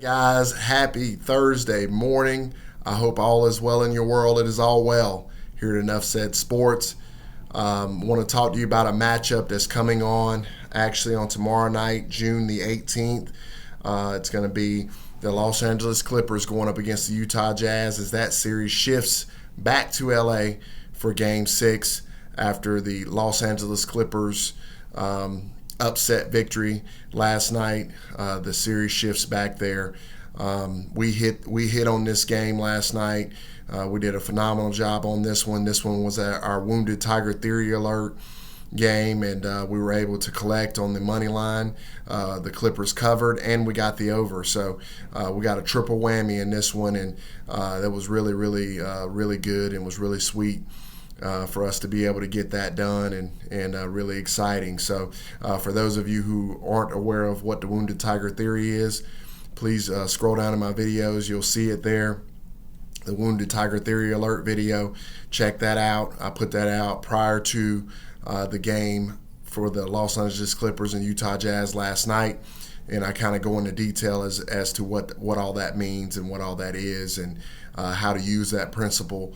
Guys, happy Thursday morning. I hope all is well in your world. It is all well here at Enough Said Sports. Want to talk to you about a matchup that's coming on actually on tomorrow night, June the 18th. It's going to be the Los Angeles Clippers going up against the Utah Jazz as that series shifts back to LA for Game 6 after the Los Angeles Clippers upset victory last night. The series shifts back there. We hit on this game last night. We did a phenomenal job on this one. This one was our Wounded Tiger Theory Alert game, and we were able to collect on the money line. The Clippers covered, and we got the over. So we got a triple whammy in this one, and that was really good and was really sweet. For us to be able to get that done and really exciting. So for those of you who aren't aware of what the Wounded Tiger Theory is, please scroll down in my videos. You'll see it there. The Wounded Tiger Theory Alert video. Check that out. I put that out prior to the game for the Los Angeles Clippers and Utah Jazz last night. And I kind of go into detail as to what all that means and what all that is and how to use that principle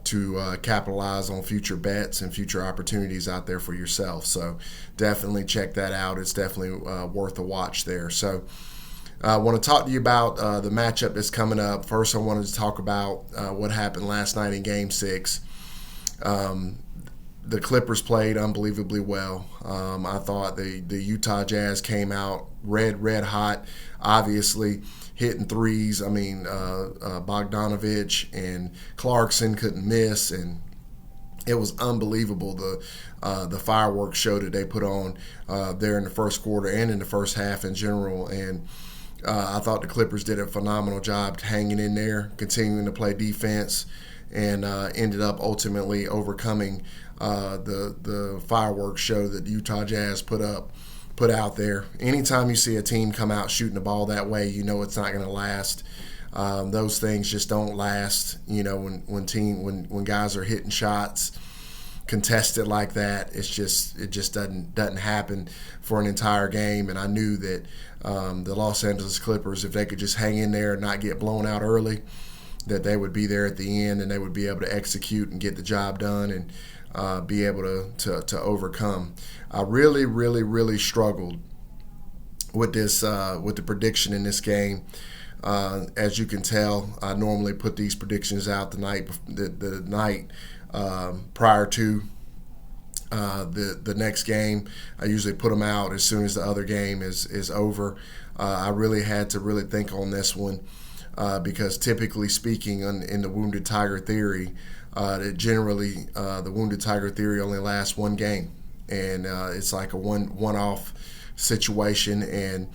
to capitalize on future bets and future opportunities out there for yourself. So definitely check that out. It's definitely worth a watch there. So I want to talk to you about the matchup that's coming up. First, I wanted to talk about what happened last night in Game 6. The Clippers played unbelievably well. I thought the Utah Jazz came out red hot, obviously hitting threes. I mean, Bogdanovich and Clarkson couldn't miss, and it was unbelievable the fireworks show that they put on there in the first quarter and in the first half in general. And I thought the Clippers did a phenomenal job hanging in there, continuing to play defense, and ended up ultimately overcoming the fireworks show that the Utah Jazz put out there. Anytime you see a team come out shooting the ball that way, you know it's not going to last. Those things just don't last. You know, when guys are hitting shots contested like that, it just doesn't happen for an entire game. And I knew that the Los Angeles Clippers, if they could just hang in there and not get blown out early, that they would be there at the end and they would be able to execute and get the job done and be able to overcome. I really struggled with this with the prediction in this game. As you can tell, I normally put these predictions out the night prior to the next game. I usually put them out as soon as the other game is over. I really had to really think on this one because typically speaking, in the Wounded Tiger Theory, that generally the Wounded Tiger Theory only lasts one game, and it's like a one-off situation. And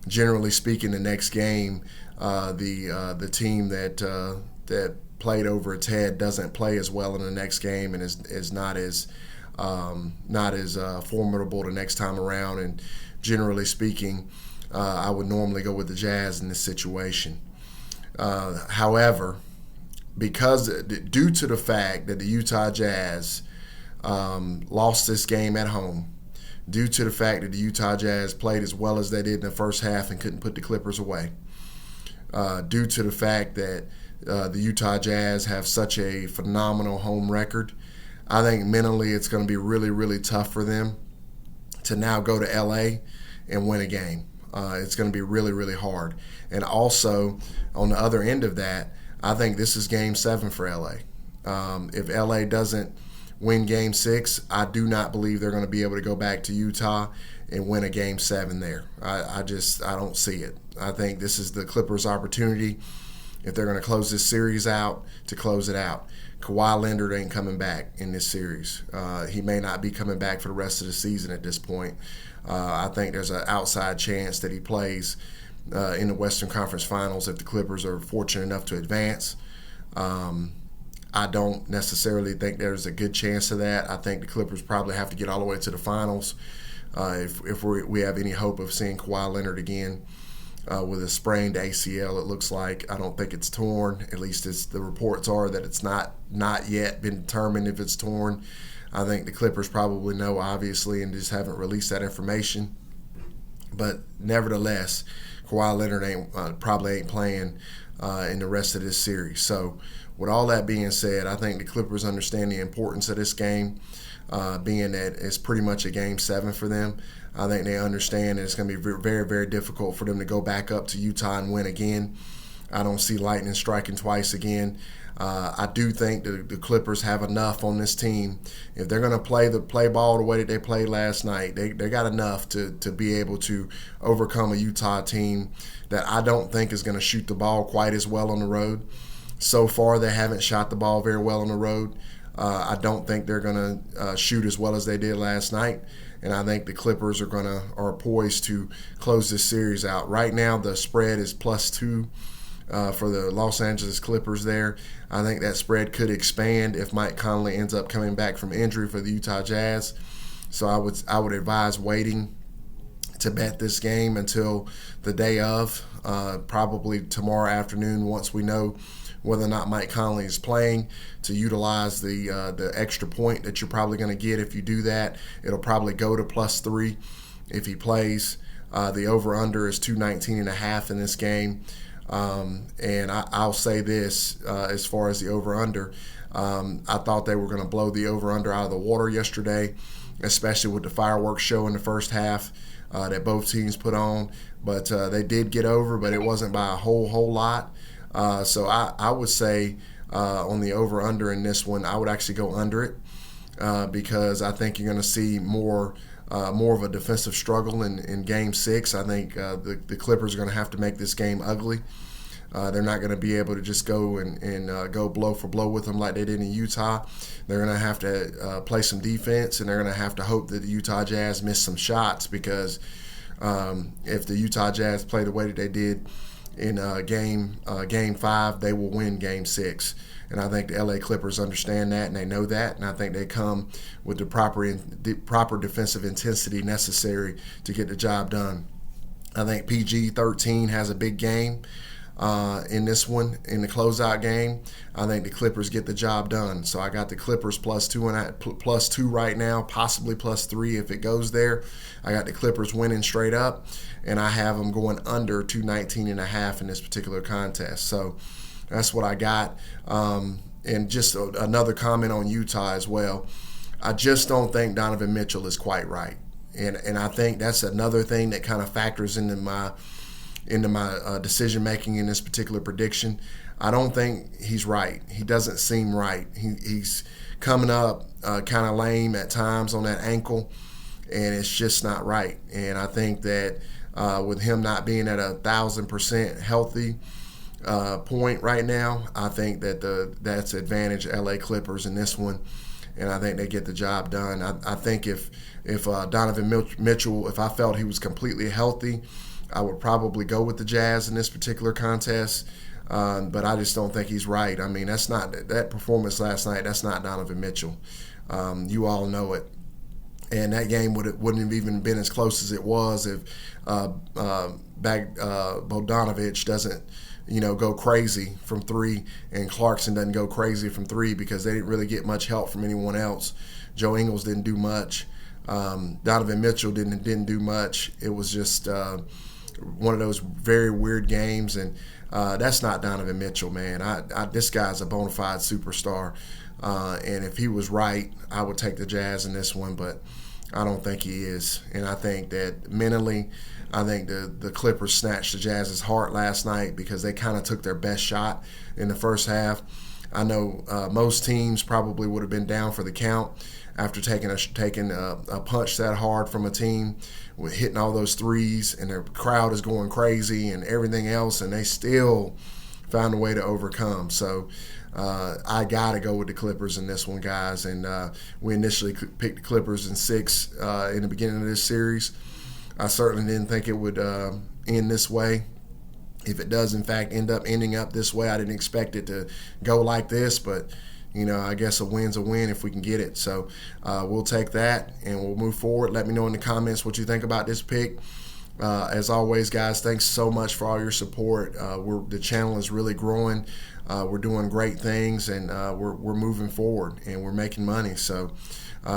generally speaking, the next game, the team that played over its head doesn't play as well in the next game and is not as formidable the next time around. And generally speaking, I would normally go with the Jazz in this situation. However, because due to the fact that the Utah Jazz lost this game at home, due to the fact that the Utah Jazz played as well as they did in the first half and couldn't put the Clippers away, due to the fact that the Utah Jazz have such a phenomenal home record, I think mentally it's going to be really tough for them to now go to LA and win a game. It's going to be really hard. And also, on the other end of that, I think this is Game 7 for LA. If LA doesn't win Game 6, I do not believe they're going to be able to go back to Utah and win a Game 7 there. I don't see it. I think this is the Clippers' opportunity, if they're going to close this series out, to close it out. Kawhi Leonard ain't coming back in this series. He may not be coming back for the rest of the season at this point. I think there's an outside chance that he plays in the Western Conference Finals if the Clippers are fortunate enough to advance. I don't necessarily think there's a good chance of that. I think the Clippers probably have to get all the way to the finals if we have any hope of seeing Kawhi Leonard again. With a sprained ACL, it looks like. I don't think it's torn. At least the reports are that it's not yet been determined if it's torn. I think the Clippers probably know, obviously, and just haven't released that information. But nevertheless, Kawhi Leonard probably ain't playing in the rest of this series. So with all that being said, I think the Clippers understand the importance of this game, being that it's pretty much a game 7 for them. I think they understand that it's going to be very, very difficult for them to go back up to Utah and win again. I don't see Lightning striking twice again. I do think the Clippers have enough on this team. If they're going to play ball the way that they played last night, they got enough to be able to overcome a Utah team that I don't think is going to shoot the ball quite as well on the road. So far, they haven't shot the ball very well on the road. I don't think they're going to shoot as well as they did last night. And I think the Clippers are poised to close this series out. Right now, the spread is +2 for the Los Angeles Clippers there. I think that spread could expand if Mike Conley ends up coming back from injury for the Utah Jazz. So I would advise waiting to bet this game until the day of, probably tomorrow afternoon once we know whether or not Mike Conley is playing, to utilize the extra point that you're probably going to get if you do that. It'll probably go to +3 if he plays. The over-under is 219.5 in this game. And I'll say this as far as the over-under. I thought they were going to blow the over-under out of the water yesterday, especially with the fireworks show in the first half that both teams put on. But they did get over, but it wasn't by a whole lot. So I would say on the over-under in this one, I would actually go under it because I think you're going to see more of a defensive struggle in Game 6. I think the Clippers are going to have to make this game ugly. They're not going to be able to just go and go blow for blow with them like they did in Utah. They're going to have to play some defense, and they're going to have to hope that the Utah Jazz miss some shots because if the Utah Jazz play the way that they did in Game 5, they will win Game 6. And I think the LA Clippers understand that, and they know that, and I think they come with the proper defensive intensity necessary to get the job done. I think PG-13 has a big game in this one, in the closeout game. I think the Clippers get the job done. So I got the Clippers +2 right now, possibly +3 if it goes there. I got the Clippers winning straight up, and I have them going under 219.5 in this particular contest. So that's what I got. And just another comment on Utah as well. I just don't think Donovan Mitchell is quite right. And I think that's another thing that kind of factors into my decision making in this particular prediction. I don't think he's right. He doesn't seem right. He's coming up kind of lame at times on that ankle, and it's just not right. And I think that with him not being at 1,000% healthy point right now, I think that that's advantage LA Clippers in this one, and I think they get the job done. I think if Donovan Mitchell, if I felt he was completely healthy, I would probably go with the Jazz in this particular contest, but I just don't think he's right. I mean, that performance last night. That's not Donovan Mitchell. You all know it, and that game wouldn't have even been as close as it was if Bogdanovich doesn't, go crazy from 3, and Clarkson doesn't go crazy from 3 because they didn't really get much help from anyone else. Joe Ingles didn't do much. Donovan Mitchell didn't do much. It was just one of those very weird games, and that's not Donovan Mitchell, man. This guy's a bona fide superstar, and if he was right, I would take the Jazz in this one, but I don't think he is. And I think that mentally, I think the Clippers snatched the Jazz's heart last night because they kind of took their best shot in the first half. I know most teams probably would have been down for the count after taking a punch that hard from a team with hitting all those threes, and their crowd is going crazy and everything else, and they still found a way to overcome. So I got to go with the Clippers in this one, guys. And we initially picked the Clippers in 6 in the beginning of this series. I certainly didn't think it would end this way. If it does, in fact, ending up this way, I didn't expect it to go like this, but I guess a win's a win if we can get it. So we'll take that and we'll move forward. Let me know in the comments what you think about this pick. As always, guys, thanks so much for all your support. The channel is really growing. We're doing great things, and we're moving forward, and we're making money. So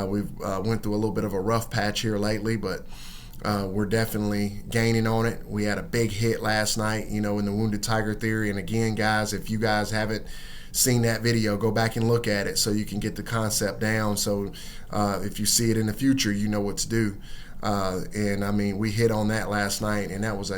we've went through a little bit of a rough patch here lately, but we're definitely gaining on it. We had a big hit last night, in the Wounded Tiger Theory. And again, guys, if you guys haven't seen that video, go back and look at it so you can get the concept down. So if you see it in the future, you know what to do. And I mean, we hit on that last night, and that was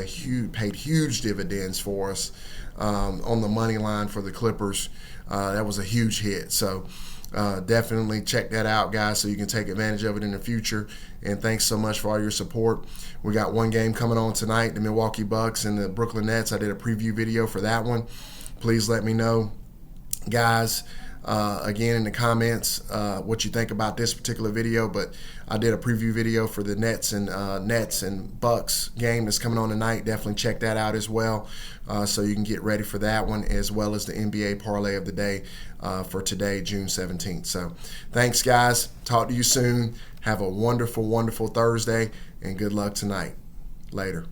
paid huge dividends for us on the money line for the Clippers. That was a huge hit. So definitely check that out, guys, so you can take advantage of it in the future. And thanks so much for all your support. We got one game coming on tonight, the Milwaukee Bucks and the Brooklyn Nets. I did a preview video for that one. Please let me know, guys, again in the comments what you think about this particular video. But I did a preview video for the Nets and Bucks game that's coming on tonight. Definitely check that out as well, so you can get ready for that one, as well as the NBA parlay of the day for today, June 17th. So thanks, guys. Talk to you soon. Have a wonderful, wonderful Thursday, and good luck tonight. Later.